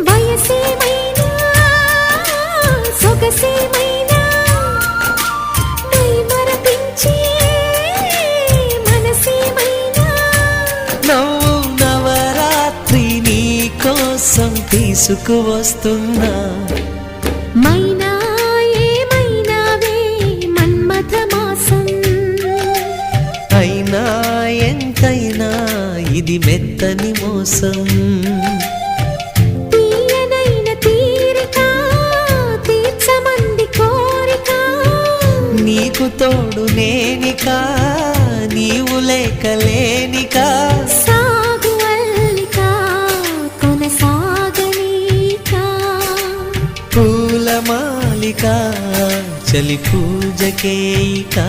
వయసేమైనా సొగసేమైనా మరపించే మనసేమైనా నవ్వు నవరాత్రి నీ కోసం తీసుకువస్తున్నా మైనా ఏమైనావే మన్మథ మాసం అయినా ఎంతైనా ఇది మెత్తని మోసం తీయనైన తీరిక తీర్చమంది కోరిక నీకు తోడు నేనికా నీవు లేకలేనికా సాగు అల్లిక కొనసాగనీక పూల మాలిక చలి పూజకేయికా